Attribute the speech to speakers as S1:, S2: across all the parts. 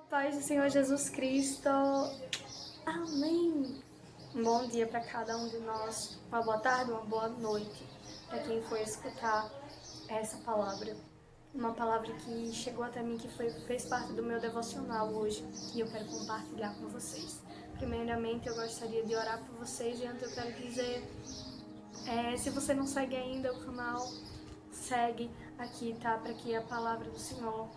S1: Paz do Senhor Jesus Cristo. Amém. Um bom dia para cada um de nós. Uma boa tarde, uma boa noite para quem for escutar essa palavra. Uma palavra que chegou até mim, que fez parte do meu devocional hoje e eu quero compartilhar com vocês. Primeiramente, eu gostaria de orar por vocês e antes eu quero dizer, se você não segue ainda o canal, segue aqui, tá? Para que a palavra do Senhor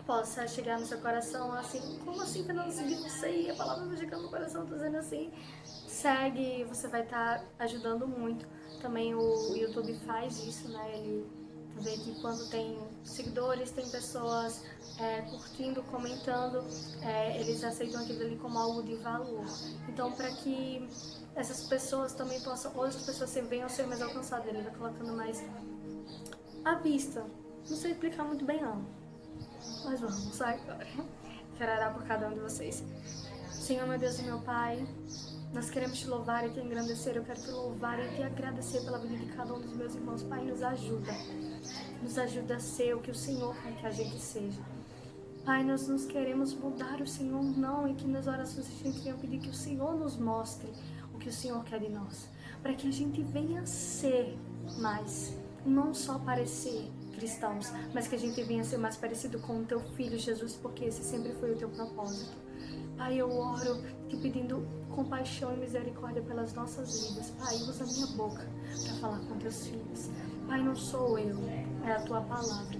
S1: possa chegar no seu coração, assim, como assim, Fernanda, seguir você e a palavra vai chegar no coração, tô dizendo assim, segue, você vai estar ajudando muito. Também o YouTube faz isso, né, ele vê que quando tem seguidores, tem pessoas curtindo, comentando, eles aceitam aquilo ali como algo de valor. Então, para que essas pessoas também possam, outras pessoas venham a ser mais alcançadas, ele vai colocando mais à vista. Não sei explicar muito bem, não. Mas vamos agora. Quero orar por cada um de vocês. Senhor, meu Deus e meu Pai, nós queremos te louvar e te engrandecer. Eu quero te louvar e te agradecer pela vida de cada um dos meus irmãos. Pai, nos ajuda. Nos ajuda a ser o que o Senhor quer que a gente seja. Pai, nós nos queremos mudar, o Senhor não, e que nas orações a gente venha pedir que o Senhor nos mostre o que o Senhor quer de nós. Para que a gente venha ser mais, não só parecer cristãos, mas que a gente venha ser mais parecido com o teu Filho Jesus, porque esse sempre foi o teu propósito. Pai, eu oro te pedindo compaixão e misericórdia pelas nossas vidas. Pai, usa a minha boca para falar com teus filhos. Pai, não sou eu, é a tua palavra.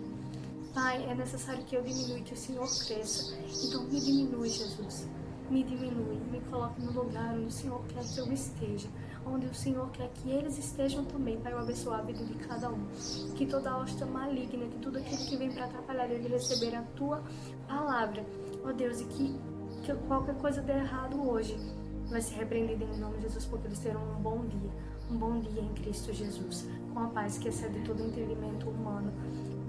S1: Pai, é necessário que eu diminua e que o Senhor cresça. Então me diminui, Jesus. Me diminui, me coloque no lugar onde o Senhor quer que eu esteja, onde o Senhor quer que eles estejam também, Pai, eu abençoar a vida de cada um. Que toda hosta maligna, que tudo aquilo que vem para atrapalhar ele receber a Tua palavra, ó Deus, e que qualquer coisa der errado hoje, vai ser repreendido em nome de Jesus, porque eles terão um bom dia em Cristo Jesus, com a paz que excede todo entendimento humano,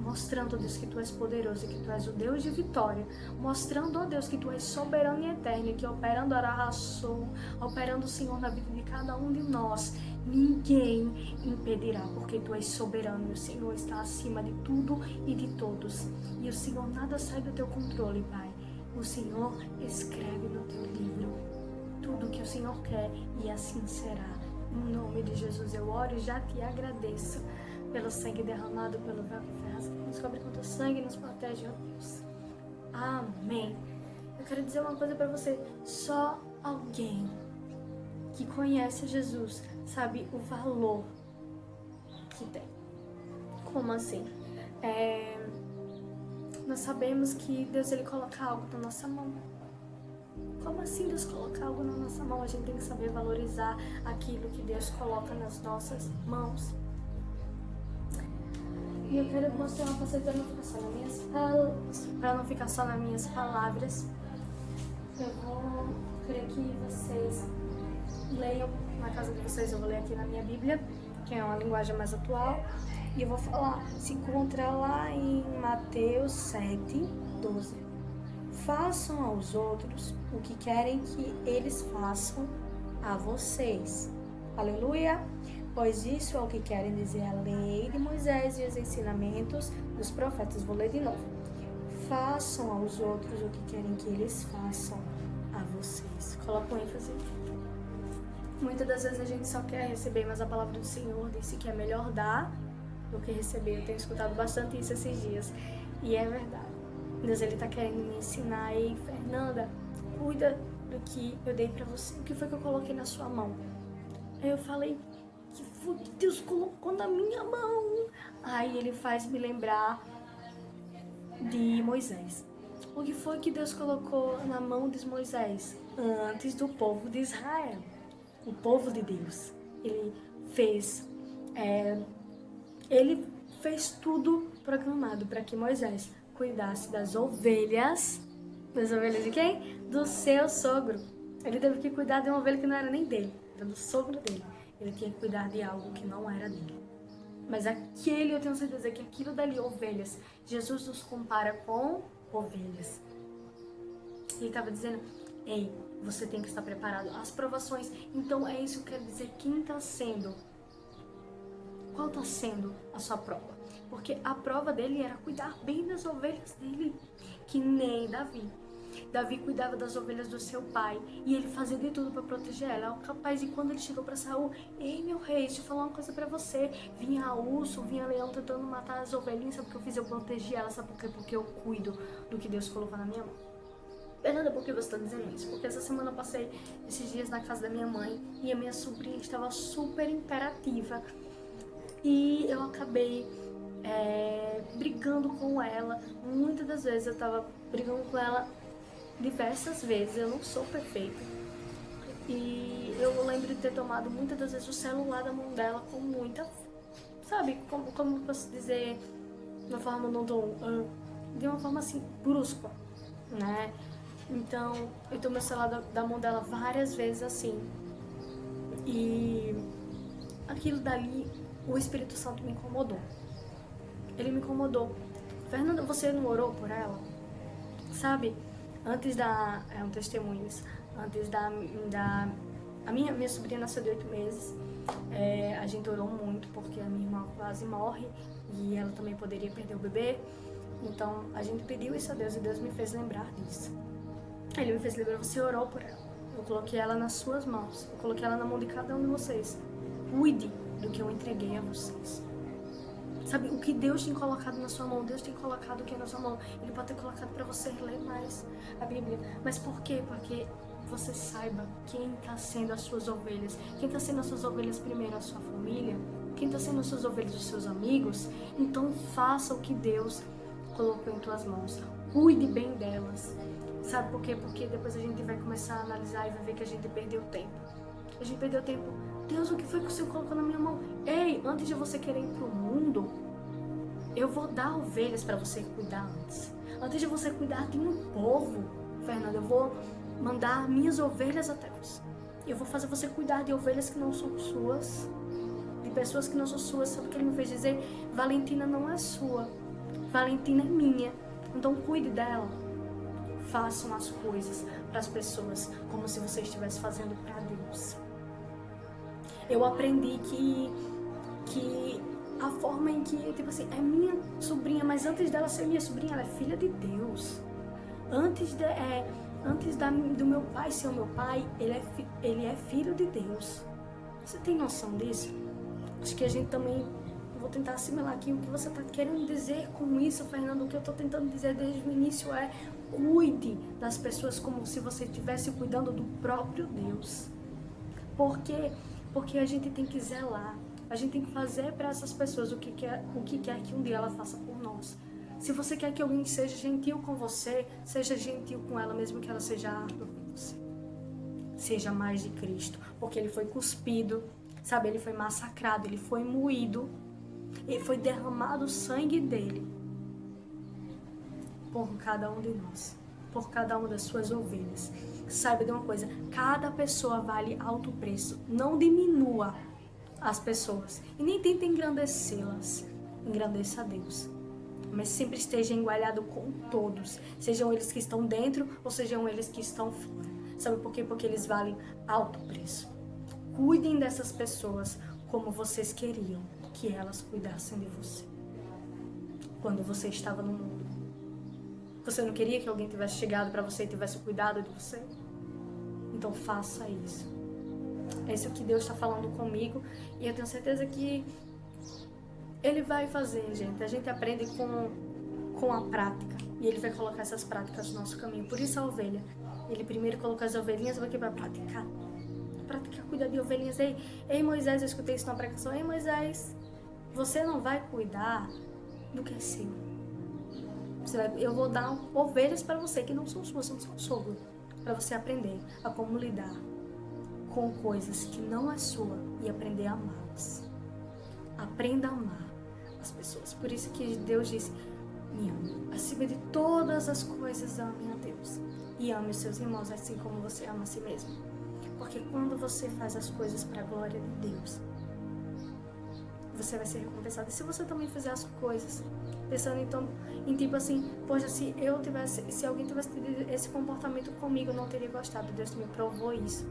S1: mostrando, ó Deus, que Tu és poderoso e que Tu és o Deus de vitória, mostrando, ó Deus, que Tu és soberano e eterno e que operando Arahaçou, operando, Senhor, na vida de cada um de nós, ninguém impedirá, porque Tu és soberano e o Senhor está acima de tudo e de todos, e o Senhor nada sai do Teu controle, Pai. O Senhor escreve no Teu livro tudo o que o Senhor quer e assim será. Em nome de Jesus eu oro e já te agradeço pelo sangue derramado, pelo véu que faz, nos cobre com Teu sangue e nos protege, ó Deus. Amém. Eu quero dizer uma coisa para você, só alguém que conhece Jesus sabe o valor que tem. Como assim? Nós sabemos que Deus, ele coloca algo na nossa mão. Como assim Deus coloca algo na nossa mão? A gente tem que saber valorizar aquilo que Deus coloca nas nossas mãos. E eu quero mostrar uma coisa para não ficar só nas minhas palavras. Eu vou querer que vocês leiam na casa de vocês. Eu vou ler aqui na minha Bíblia, que é uma linguagem mais atual. E eu vou falar, se encontra lá em Mateus 7:12. Façam aos outros o que querem que eles façam a vocês. Aleluia! Pois isso é o que querem dizer a lei de Moisés e os ensinamentos dos profetas. Vou ler de novo. Façam aos outros o que querem que eles façam a vocês. Coloca um ênfase. Muitas das vezes a gente só quer receber, mas a palavra do Senhor disse que é melhor dar do que receber. Eu tenho escutado bastante isso esses dias. E é verdade. Deus, ele tá querendo me ensinar. Ei, Fernanda, cuida do que eu dei pra você. O que foi que eu coloquei na sua mão? Aí eu falei, que foi que Deus colocou na minha mão? Aí ele faz me lembrar de Moisés. O que foi que Deus colocou na mão de Moisés? Antes do povo de Israel. O povo de Deus. Ele fez tudo programado para que Moisés cuidasse das ovelhas. Das ovelhas de quem? Do seu sogro. Ele teve que cuidar de uma ovelha que não era nem dele, era do sogro dele. Ele tinha que cuidar de algo que não era dele. Mas eu tenho certeza que aquilo dali, ovelhas, Jesus nos compara com ovelhas. Ele estava dizendo, ei, você tem que estar preparado. As provações, então é isso que eu quero dizer. Qual está sendo a sua prova? Porque a prova dele era cuidar bem das ovelhas dele, que nem Davi. Davi cuidava das ovelhas do seu pai e ele fazia de tudo para proteger ela. Capaz, e quando ele chegou para Saul, ei, meu rei, deixa eu falar uma coisa para você. Vinha urso, vinha leão tentando matar as ovelhinhas, sabe o que eu fiz? Eu protegi ela, sabe por quê? Porque eu cuido do que Deus colocou na minha mão. Fernanda, por que você está dizendo isso? Porque essa semana eu passei esses dias na casa da minha mãe e a minha sobrinha estava super imperativa e eu acabei brigando com ela. Muitas das vezes eu estava brigando com ela diversas vezes, eu não sou perfeita. E eu lembro de ter tomado muitas das vezes o celular da mão dela com muita, sabe, como posso dizer, de uma forma não tão, de uma forma assim, brusca, né? Então, eu tomei o celular da mão dela várias vezes assim. E aquilo dali, o Espírito Santo me incomodou. Ele me incomodou. Fernanda, você não orou por ela? Sabe? Antes da... É um testemunho isso. Antes a minha sobrinha nasceu de 8 meses. A gente orou muito porque a minha irmã quase morre. E ela também poderia perder o bebê. Então, a gente pediu isso a Deus e Deus me fez lembrar disso. Ele me fez lembrar, você orou por ela. Eu coloquei ela nas suas mãos. Eu coloquei ela na mão de cada um de vocês. Cuide do que eu entreguei a vocês. Sabe, o que Deus tem colocado na sua mão, Deus tem colocado o que na sua mão. Ele pode ter colocado para você ler mais a Bíblia. Mas por quê? Porque você saiba quem está sendo as suas ovelhas. Quem está sendo as suas ovelhas primeiro, a sua família. Quem está sendo as suas ovelhas, os seus amigos. Então faça o que Deus colocou em tuas mãos. Cuide bem delas. Sabe por quê? Porque depois a gente vai começar a analisar e vai ver que a gente perdeu tempo. A gente perdeu tempo. Deus, o que foi que o Senhor colocou na minha mão? Ei, antes de você querer ir pro mundo, eu vou dar ovelhas para você cuidar antes. Antes de você cuidar de um povo, Fernanda, eu vou mandar minhas ovelhas até você. Eu vou fazer você cuidar de ovelhas que não são suas, de pessoas que não são suas. Sabe o que ele me fez dizer? Valentina não é sua, Valentina é minha. Então cuide dela. Façam as coisas para as pessoas como se você estivesse fazendo para Deus. Eu aprendi que a forma em que, tipo assim, é minha sobrinha, mas antes dela ser minha sobrinha, ela é filha de Deus. Antes do meu pai ser o meu pai, ele é filho de Deus. Você tem noção disso? Acho que a gente também... Vou tentar assimilar aqui o que você está querendo dizer com isso, Fernando. O que eu estou tentando dizer desde o início é: cuide das pessoas como se você estivesse cuidando do próprio Deus. Por quê? Porque a gente tem que zelar. A gente tem que fazer para essas pessoas o que quer que um dia ela faça por nós. Se você quer que alguém seja gentil com você, seja gentil com ela, mesmo que ela seja árdua com você. Seja mais de Cristo, porque ele foi cuspido, sabe? Ele foi massacrado, ele foi moído. E foi derramado o sangue dele por cada um de nós, por cada uma das suas ovelhas. Saiba de uma coisa, cada pessoa vale alto preço. Não diminua as pessoas e nem tente engrandecê-las. Engrandeça a Deus. Mas sempre esteja igualado com todos, sejam eles que estão dentro ou sejam eles que estão fora. Sabe por quê? Porque eles valem alto preço. Cuidem dessas pessoas como vocês queriam que elas cuidassem de você quando você estava no mundo. Você não queria que alguém tivesse chegado para você e tivesse cuidado de você? Então faça isso. É isso que Deus está falando comigo e eu tenho certeza que Ele vai fazer, gente. A gente aprende com a prática e Ele vai colocar essas práticas no nosso caminho. Por isso a ovelha. Ele primeiro colocou as ovelhinhas aqui para praticar. Praticar, cuidar de ovelhinhas. Ei, Moisés, eu escutei isso na pregação. Ei, Moisés, você não vai cuidar do que é seu. Eu vou dar ovelhas para você que não são suas, são seu sogro. Para você aprender a como lidar com coisas que não é sua e aprender a amá-las. Aprenda a amar as pessoas. Por isso que Deus disse: me ame. Acima de todas as coisas, ame a Deus. E ame os seus irmãos assim como você ama a si mesmo. Porque quando você faz as coisas para a glória de Deus, você vai ser recompensado. E se você também fizer as coisas pensando então em tipo assim, poxa, se alguém tivesse tido esse comportamento comigo, eu não teria gostado. Deus me provou isso.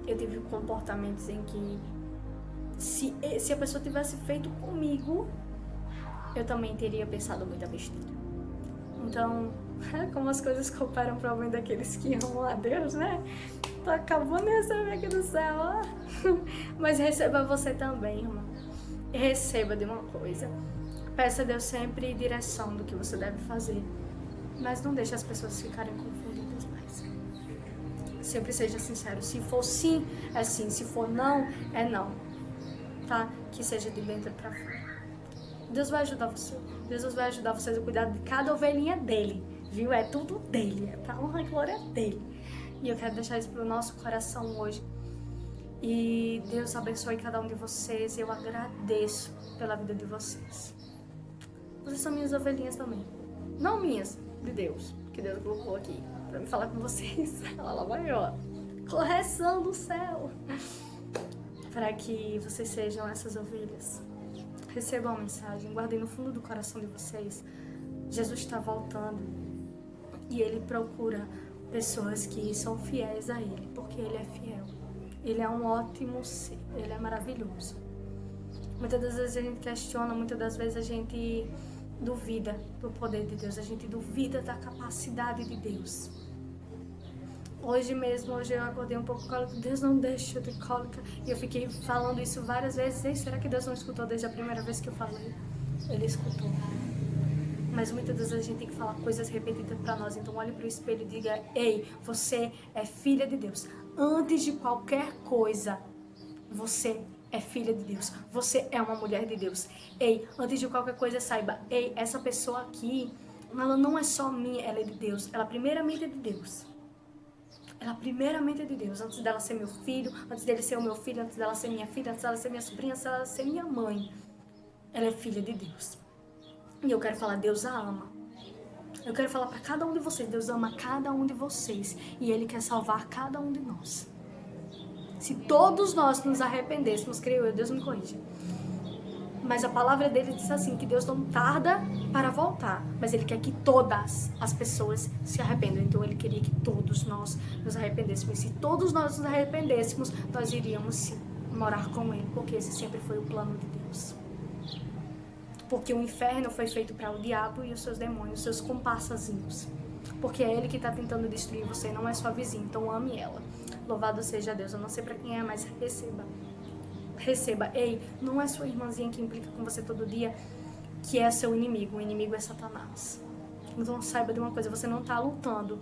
S1: Eu tive comportamentos em que se a pessoa tivesse feito comigo, eu também teria pensado muita besteira. Então, como as coisas cooperam para o bem daqueles que amam a Deus, né? Tô acabando de receber aqui do céu, ó. Mas receba você também, irmão. Receba de uma coisa. Peça a Deus sempre direção do que você deve fazer. Mas não deixe as pessoas ficarem confundidas mais. Sempre seja sincero. Se for sim, é sim. Se for não, é não. Tá? Que seja de dentro pra fora. Deus vai ajudar você. Deus vai ajudar vocês a cuidar de cada ovelhinha dele. Viu? É tudo dele. É pra honra e glória dele. E eu quero deixar isso pro nosso coração hoje. E Deus abençoe cada um de vocês. Eu agradeço pela vida de vocês. Vocês são minhas ovelhinhas também. Não minhas, de Deus. Que Deus colocou aqui pra me falar com vocês. Olha lá, vai, ó. Correção do céu. Para que vocês sejam essas ovelhas. Recebam a mensagem. Guardem no fundo do coração de vocês. Jesus está voltando. E Ele procura pessoas que são fiéis a Ele. Porque Ele é fiel. Ele é um ótimo ser. Ele é maravilhoso. Muitas das vezes a gente questiona. Muitas das vezes a gente duvida do poder de Deus. A gente duvida da capacidade de Deus. Hoje eu acordei um pouco cólica. Deus não deixa eu ter cólica. E eu fiquei falando isso várias vezes. Ei, será que Deus não escutou desde a primeira vez que eu falei? Ele escutou. Mas muitas vezes a gente tem que falar coisas repetidas para nós. Então olhe para o espelho e diga: ei, você é filha de Deus. Antes de qualquer coisa, você é filha de Deus. Você é uma mulher de Deus. Ei, antes de qualquer coisa, saiba: ei, essa pessoa aqui, ela não é só minha, ela é de Deus. Ela primeiramente é de Deus. Ela primeiramente é de Deus. Antes dela ser meu filho, antes dele ser o meu filho, antes dela ser minha filha, antes dela ser minha sobrinha, antes dela ser minha mãe. Ela é filha de Deus. E eu quero falar: Deus a ama. Eu quero falar para cada um de vocês: Deus ama cada um de vocês. E Ele quer salvar cada um de nós. Se todos nós nos arrependêssemos, creio eu, Deus me corrija. Mas a palavra dele diz assim, que Deus não tarda para voltar, mas Ele quer que todas as pessoas se arrependam. Então Ele queria que todos nós nos arrependêssemos. E se todos nós nos arrependêssemos, nós iríamos sim morar com Ele, porque esse sempre foi o plano de Deus. Porque o inferno foi feito para o diabo e os seus demônios, os seus compassazinhos. Porque é Ele que está tentando destruir você, não é sua vizinha. Então ame ela. Louvado seja Deus. Eu não sei para quem é, mas receba. Receba. Ei, não é sua irmãzinha que implica com você todo dia que é seu inimigo. O inimigo é Satanás. Então saiba de uma coisa: você não está lutando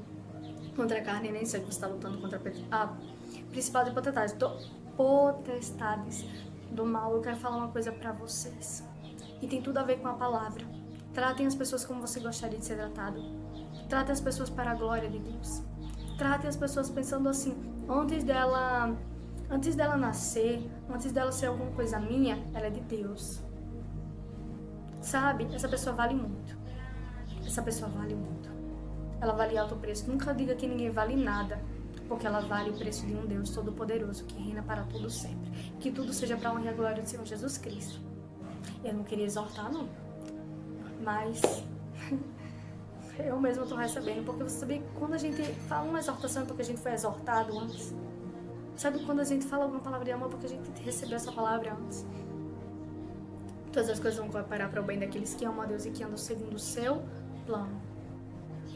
S1: contra a carne nem sangue, você está lutando contra a principal de potestades do mal. Eu quero falar uma coisa para vocês. E tem tudo a ver com a palavra. Tratem as pessoas como você gostaria de ser tratado. Tratem as pessoas para a glória de Deus. Tratem as pessoas pensando assim: antes dela nascer, antes dela ser alguma coisa minha, ela é de Deus. Sabe? Essa pessoa vale muito. Essa pessoa vale muito. Ela vale alto preço. Nunca diga que ninguém vale nada, porque ela vale o preço de um Deus Todo-Poderoso, que reina para todo sempre. Que tudo seja para a honra e a glória do Senhor Jesus Cristo. Eu não queria exortar, não. Mas eu mesma estou recebendo. Porque você sabia que quando a gente fala uma exortação é porque a gente foi exortado antes. Sabe quando a gente fala alguma palavra de amor porque a gente recebeu essa palavra antes? Todas as coisas vão cooperar para o bem daqueles que amam a Deus e que andam segundo o seu plano.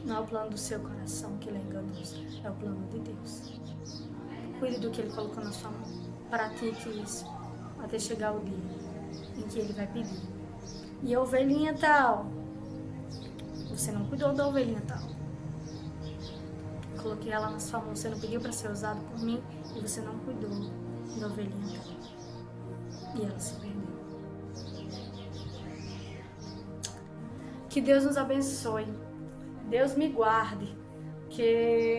S1: Não é o plano do seu coração que Ele é enganoso, é o plano de Deus. Cuide do que Ele colocou na sua mão. Pratique isso até chegar o dia em que Ele vai pedir: e a ovelhinha tal? Você não cuidou da ovelhinha tal. Coloquei ela na sua mão, você não pediu para ser usado por mim e você não cuidou da ovelhinha tal. E ela se perdeu. Que Deus nos abençoe. Deus me guarde, que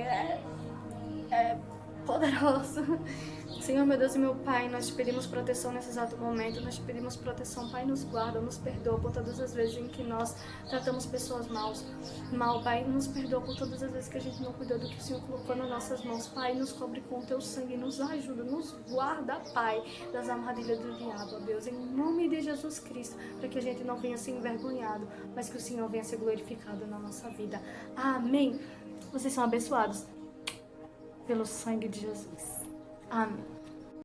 S1: é poderoso. Senhor, meu Deus e meu Pai, nós te pedimos proteção nesse exato momento. Nós te pedimos proteção, Pai, nos guarda, nos perdoa por todas as vezes em que nós tratamos pessoas mal, Pai. Nos perdoa por todas as vezes que a gente não cuidou do que o Senhor colocou nas nossas mãos, Pai. Nos cobre com o teu sangue, nos ajuda, nos guarda, Pai, das armadilhas do diabo, Deus, em nome de Jesus Cristo, para que a gente não venha ser envergonhado, mas que o Senhor venha ser glorificado na nossa vida. Amém. Vocês são abençoados pelo sangue de Jesus. Amém.